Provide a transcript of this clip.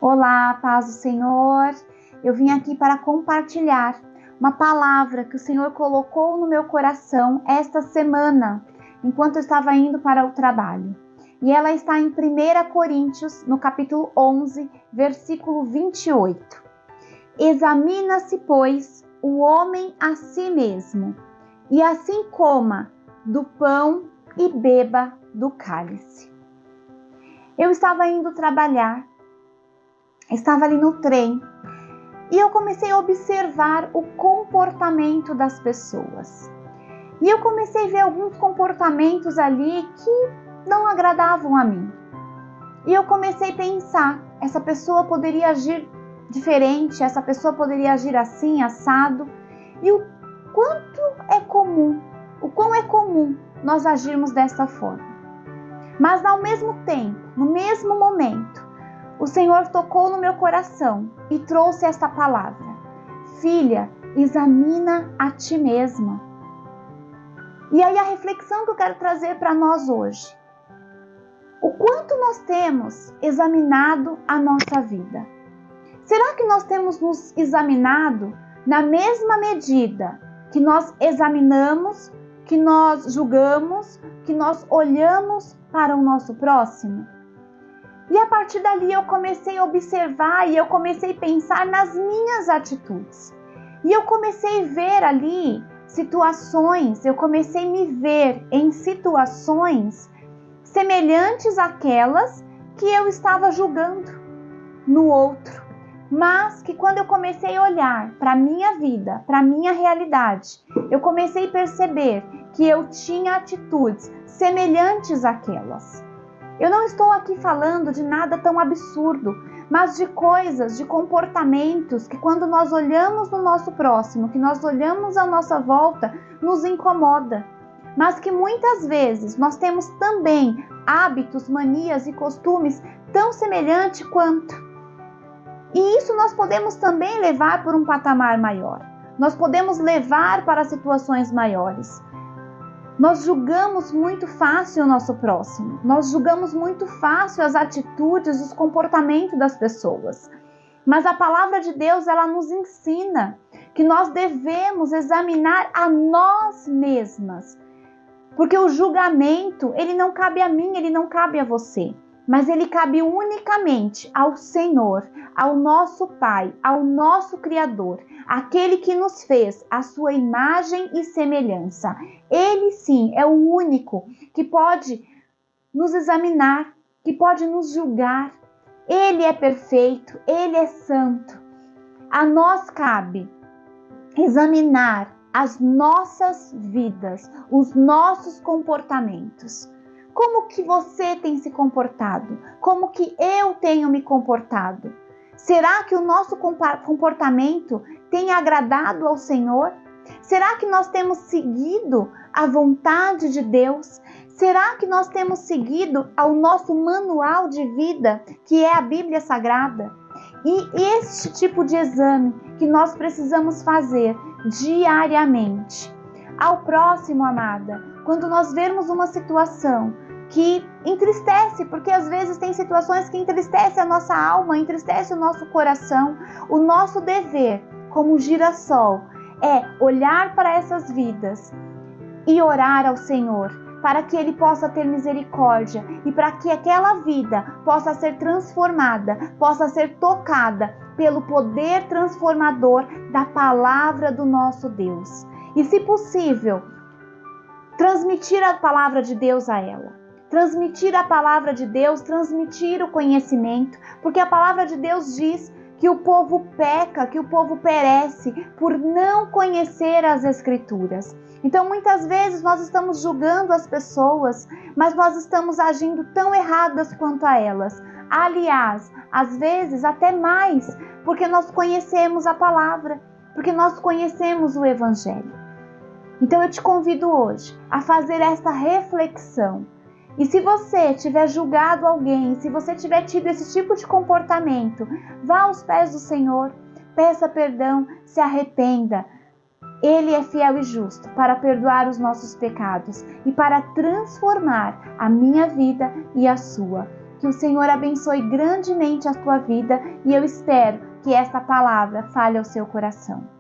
Olá, paz do Senhor. Eu vim aqui para compartilhar uma palavra que o Senhor colocou no meu coração esta semana, enquanto eu estava indo para o trabalho. E ela está em 1 Coríntios, no capítulo 11, versículo 28. Examina-se, pois, o homem a si mesmo, e assim coma do pão e beba do cálice. Eu estava indo trabalhar, estava ali no trem, e eu comecei a observar o comportamento das pessoas. E eu comecei a ver alguns comportamentos ali que não agradavam a mim. E eu comecei a pensar, essa pessoa poderia agir diferente, essa pessoa poderia agir assim, assado. E o quão é comum nós agirmos dessa forma. Mas ao mesmo tempo, no mesmo momento, o Senhor tocou no meu coração e trouxe esta palavra. Filha, examina a ti mesma. E aí a reflexão que eu quero trazer para nós hoje. O quanto nós temos examinado a nossa vida? Será que nós temos nos examinado na mesma medida que nós examinamos, que nós julgamos, que nós olhamos para o nosso próximo? E a partir dali eu comecei a observar e eu comecei a pensar nas minhas atitudes. E eu comecei a ver ali situações, eu comecei a me ver em situações semelhantes àquelas que eu estava julgando no outro. Mas que quando eu comecei a olhar para a minha vida, para a minha realidade, eu comecei a perceber que eu tinha atitudes semelhantes àquelas. Eu não estou aqui falando de nada tão absurdo, mas de coisas, de comportamentos que quando nós olhamos no nosso próximo, que nós olhamos à nossa volta, nos incomoda. Mas que muitas vezes nós temos também hábitos, manias e costumes tão semelhantes quanto. E isso nós podemos também levar por um patamar maior. Nós podemos levar para situações maiores. Nós julgamos muito fácil o nosso próximo. Nós julgamos muito fácil as atitudes, os comportamentos das pessoas. Mas a palavra de Deus, ela nos ensina que nós devemos examinar a nós mesmas. Porque o julgamento, ele não cabe a mim, ele não cabe a você. Mas ele cabe unicamente ao Senhor, ao nosso Pai, ao nosso Criador, aquele que nos fez a sua imagem e semelhança. Ele sim é o único que pode nos examinar, que pode nos julgar. Ele é perfeito, ele é santo. A nós cabe examinar as nossas vidas, os nossos comportamentos. Como que você tem se comportado? Como que eu tenho me comportado? Será que o nosso comportamento tem agradado ao Senhor? Será que nós temos seguido a vontade de Deus? Será que nós temos seguido ao nosso manual de vida, que é a Bíblia Sagrada? E este tipo de exame que nós precisamos fazer diariamente. Ao próximo, amada, quando nós vermos uma situação que entristece, porque às vezes tem situações que entristecem a nossa alma, entristecem o nosso coração, o nosso dever como girassol é olhar para essas vidas e orar ao Senhor, para que Ele possa ter misericórdia e para que aquela vida possa ser transformada, possa ser tocada pelo poder transformador da palavra do nosso Deus. E, se possível, transmitir a palavra de Deus a ela. Transmitir a palavra de Deus, transmitir o conhecimento, porque a palavra de Deus diz que o povo peca, que o povo perece por não conhecer as Escrituras. Então, muitas vezes nós estamos julgando as pessoas, mas nós estamos agindo tão erradas quanto a elas. Aliás, às vezes até mais, porque nós conhecemos a palavra, porque nós conhecemos o Evangelho. Então, eu te convido hoje a fazer esta reflexão. E se você tiver julgado alguém, se você tiver tido esse tipo de comportamento, vá aos pés do Senhor, peça perdão, se arrependa. Ele é fiel e justo para perdoar os nossos pecados e para transformar a minha vida e a sua. que o Senhor abençoe grandemente a tua vida e eu espero que esta palavra fale ao seu coração.